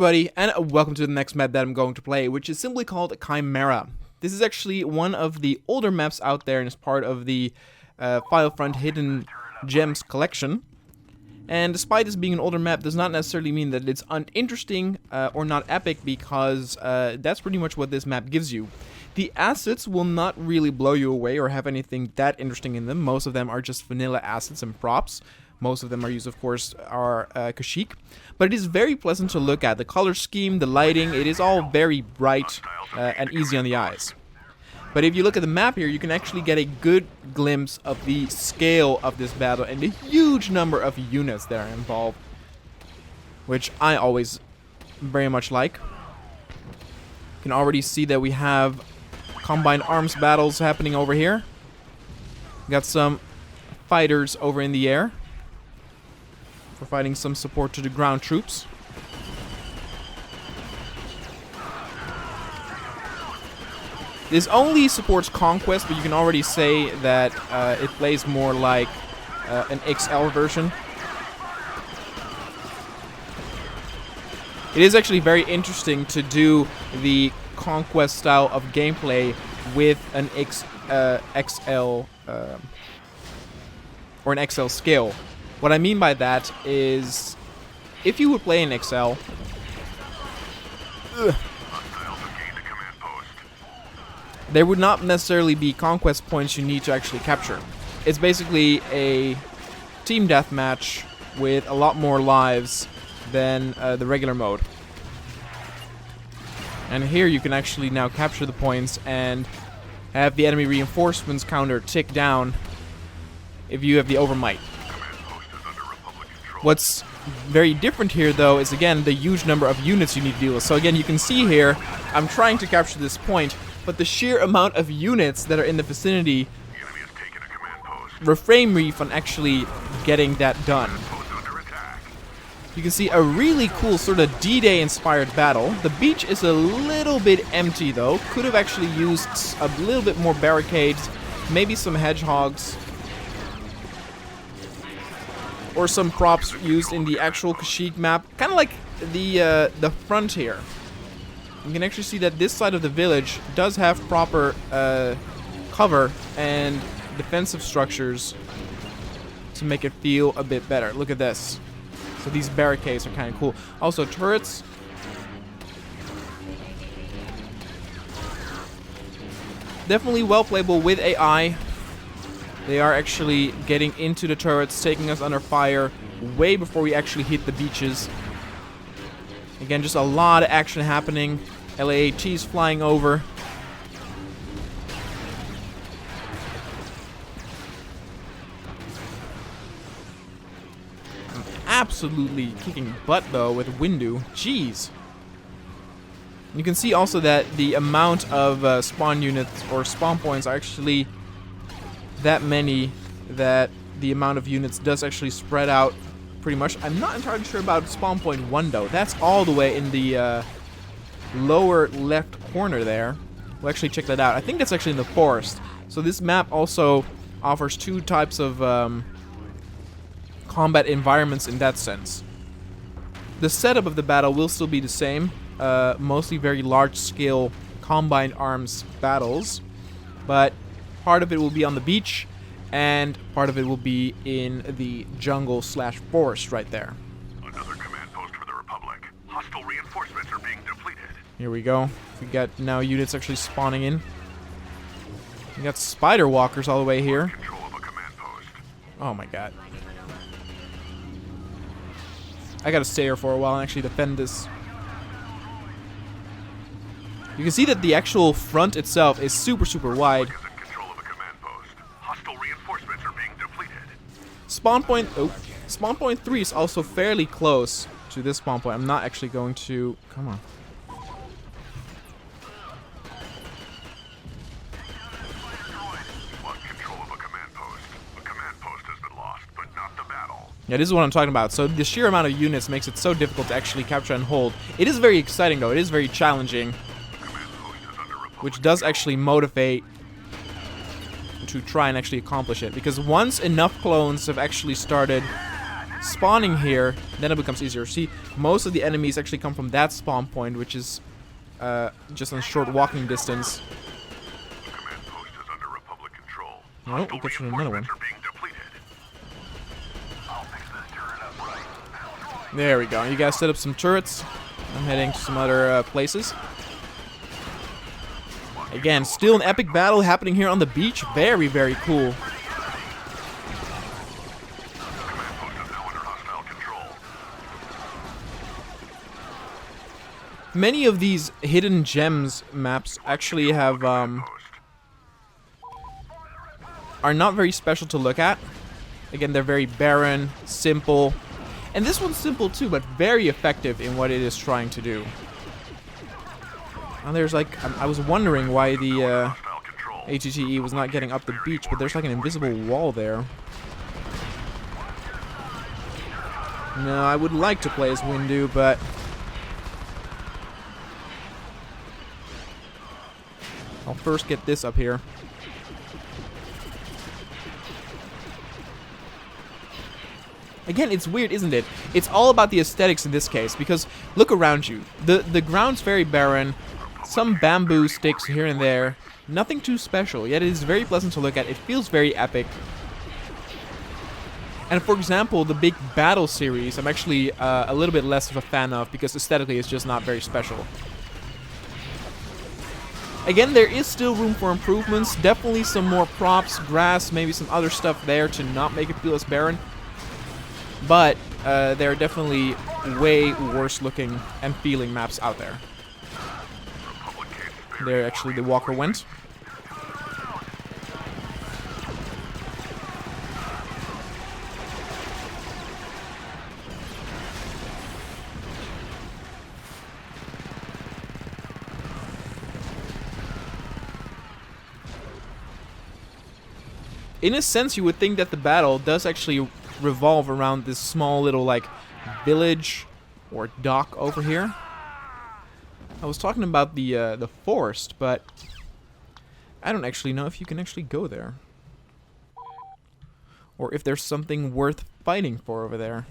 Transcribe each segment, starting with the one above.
everybody, and welcome to the next map that I'm going to play, which is simply called Khimera. This is actually one of the older maps out there and is part of the Battlefront Hidden Gems collection. And despite this being an older map, does not necessarily mean that it's uninteresting or not epic, because that's pretty much what this map gives you. The assets will not really blow you away or have anything that interesting in them. Most of them are just vanilla assets and props. Most of them are used, of course, are Kashyyyk. But it is very pleasant to look at. The color scheme, the lighting, it is all very bright and easy on the eyes. But if you look at the map here, you can actually get a good glimpse of the scale of this battle and the huge number of units that are involved, which I always very much like. You can already see that we have combined arms battles happening over here. Got some fighters over in the air, providing some support to the ground troops. This only supports Conquest, but you can already say that it plays more like an XL version. It is actually very interesting to do the Conquest style of gameplay with an XL or an XL skill. What I mean by that is, if you would play an XL, there would not necessarily be conquest points you need to actually capture. It's basically a team deathmatch with a lot more lives than the regular mode. And here you can actually now capture the points and have the enemy reinforcements counter tick down if you have the overmight. What's very different here, though, is again the huge number of units you need to deal with. So again, you can see here, I'm trying to capture this point, but the sheer amount of units that are in the vicinity refrain me from actually getting that done. You can see a really cool sort of D-Day inspired battle. The beach is a little bit empty, though. Could have actually used a little bit more barricades, maybe some hedgehogs, or some props used in the actual Kashyyyk map, kind of like the front here. You can actually see that this side of the village does have proper cover and defensive structures to make it feel a bit better. Look at this. So these barricades are kind of cool. Also turrets. Definitely well playable with AI. They are actually getting into the turrets, taking us under fire way before we actually hit the beaches. Again, just a lot of action happening. LAATs flying over. I'm absolutely kicking butt, though, with Windu. Jeez. You can see also that the amount of spawn units or spawn points are actually that many, that the amount of units does actually spread out pretty much. I'm not entirely sure about spawn point 1, though. That's all the way in the lower left corner there. We'll actually check that out. I think that's actually in the forest. So this map also offers two types of combat environments in that sense. The setup of the battle will still be the same. Mostly very large-scale combined arms battles. But part of it will be on the beach, and part of it will be in the jungle/forest right there. Another command post for the Republic. Hostile reinforcements are being depleted. Here we go. We got now units actually spawning in. We got spider walkers all the way here. Control of a command post. Oh my god. I gotta stay here for a while and actually defend this. You can see that the actual front itself is super wide. Spawn point 3 is also fairly close to this spawn point. I'm not actually going to... Come on. Yeah, this is what I'm talking about. So the sheer amount of units makes it so difficult to actually capture and hold. It is very exciting, though. It is very challenging, which does actually motivate to try and actually accomplish it. Because once enough clones have actually started spawning here, then it becomes easier. See, most of the enemies actually come from that spawn point, which is just on a short walking distance. The command post is under Republic control. Oh, we'll get to another one. Reinforcements are being depleted. I'll fix this turret up right. There we go. You guys set up some turrets. I'm heading to some other places. Again, still an epic battle happening here on the beach. Very, very cool. Command post is now under hostile control. Many of these hidden gems maps actually have Post. are not very special to look at. Again, they're very barren, simple. And this one's simple too, but very effective in what it is trying to do. And there's like, I was wondering why the Hostile control. ATTE was not getting up the beach, but there's like an invisible wall there. No, I would like to play as Windu, but I'll first get this up here. Again, it's weird, isn't it? It's all about the aesthetics in this case, because look around you. The ground's very barren, some bamboo sticks here and there, nothing too special, yet it is very pleasant to look at. It feels very epic. And for example, the big battle series, I'm actually a little bit less of a fan of, because aesthetically it's just not very special. Again, there is still room for improvements, definitely some more props, grass, maybe some other stuff there to not make it feel as barren. But there are definitely way worse looking and feeling maps out there. There actually the walker went. In a sense, you would think that the battle does actually revolve around this small little like village or dock over here. I was talking about the forest, but I don't actually know if you can actually go there, or if there's something worth fighting for over there.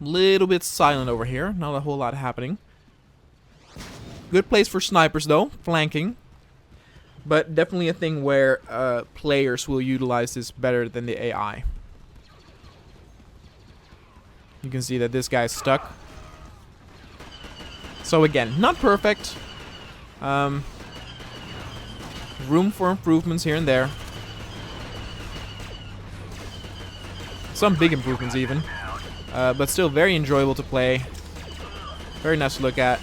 Little bit silent over here, not a whole lot happening. Good place for snipers though, flanking. But definitely a thing where players will utilize this better than the AI. You can see that this guy's stuck. So again, not perfect. Room for improvements here and there. Some big improvements even. But still very enjoyable to play. Very nice to look at.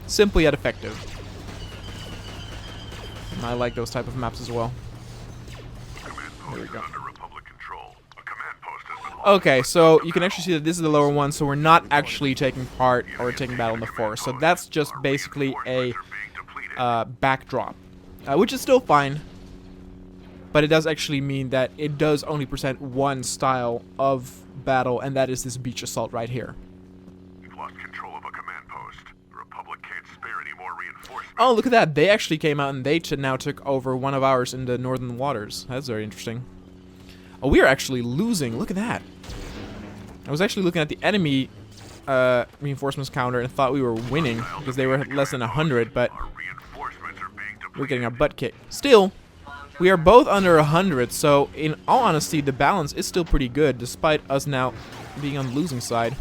Simple yet effective. And I like those type of maps as well. There we go. Okay, so you can actually see that this is the lower one, so we're not actually taking part or taking battle in the forest. So that's just basically a backdrop, which is still fine. But it does actually mean that it does only present one style of battle, and that is this beach assault right here. We've lost control of a command post. The Republic can't spare any more reinforcements. Oh, look at that. They actually came out and they now took over one of ours in the northern waters. That's very interesting. Oh, we are actually losing. Look at that. I was actually looking at the enemy reinforcements counter and thought we were winning because they were less than 100, but we're getting our butt kicked. Still, we are both under 100, so in all honesty, the balance is still pretty good, despite us now being on the losing side.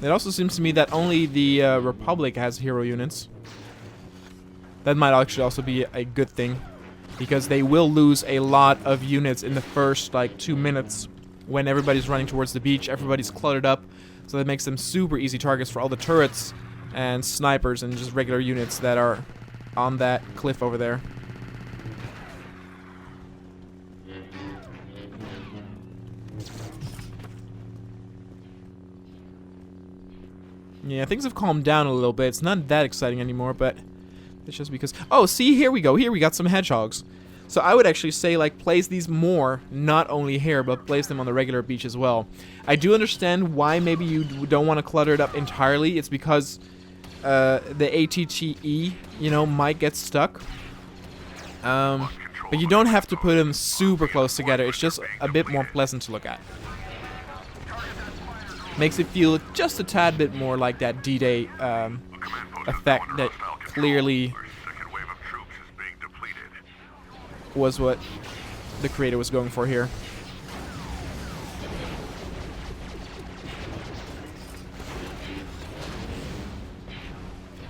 It also seems to me that only the Republic has hero units. That might actually also be a good thing, because they will lose a lot of units in the first, like, 2 minutes when everybody's running towards the beach. Everybody's cluttered up, so that makes them super easy targets for all the turrets and snipers and just regular units that are on that cliff over there. Yeah, things have calmed down a little bit. It's not that exciting anymore, but it's just because... Oh, see, here we go. Here we got some hedgehogs. So I would actually say, like, place these more, not only here, but place them on the regular beach as well. I do understand why maybe you don't want to clutter it up entirely. It's because the ATTE, you know, might get stuck. But you don't have to put them super close together. It's just a bit more pleasant to look at. Makes it feel just a tad bit more like that D-Day effect that clearly was what the creator was going for here.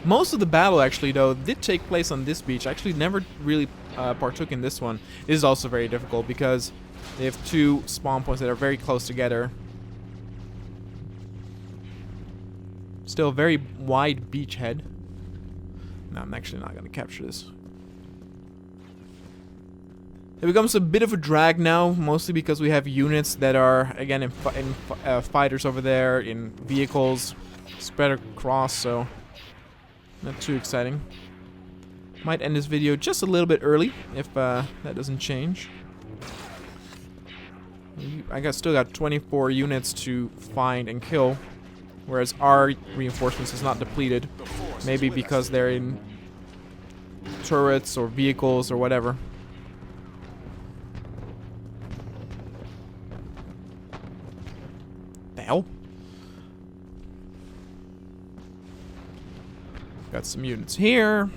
Most of the battle, actually, though, did take place on this beach. I actually never really partook in this one. This is also very difficult because they have two spawn points that are very close together. Still a very wide beachhead. No, I'm actually not going to capture this. It becomes a bit of a drag now, mostly because we have units that are, again, in fighters over there, in vehicles, spread across, so not too exciting. Might end this video just a little bit early, if that doesn't change. Still got 24 units to find and kill, whereas our reinforcements is not depleted. Maybe because they're in turrets or vehicles or whatever. The hell? Got some units here.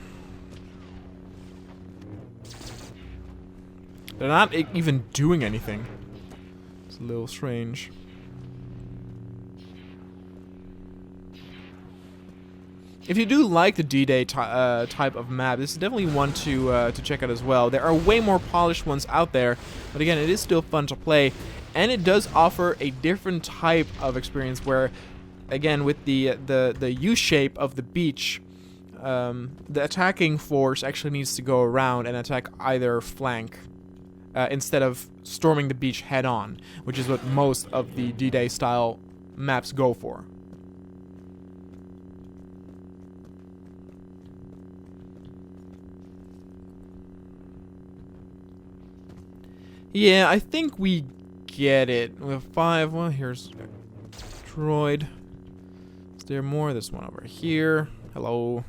They're not even doing anything. It's a little strange. If you do like the D-Day type of map, this is definitely one to check out as well. There are way more polished ones out there, but again, it is still fun to play, and it does offer a different type of experience where, again, with the U-shape of the beach, the attacking force actually needs to go around and attack either flank instead of storming the beach head-on, which is what most of the D-Day style maps go for. Yeah, I think we get it. We have 5. Well, here's droid. Is there more? There's one over here. Hello.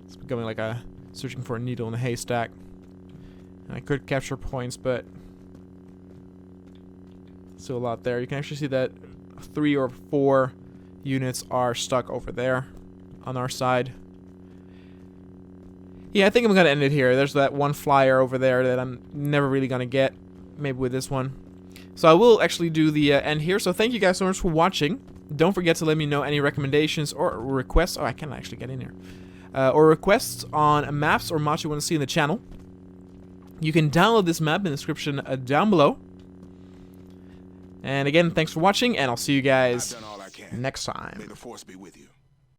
It's becoming like a searching for a needle in a haystack. And I could capture points, but still a lot there. You can actually see that 3 or 4 units are stuck over there on our side. Yeah, I think I'm gonna end it here. There's that one flyer over there that I'm never really gonna get. Maybe with this one. So I will actually do the end here. So thank you guys so much for watching. Don't forget to let me know any recommendations or requests. Oh, I can't actually get in here. Or requests on maps or mods you want to see in the channel. You can download this map in the description down below. And again, thanks for watching, and I'll see you guys next time. May the force be with you.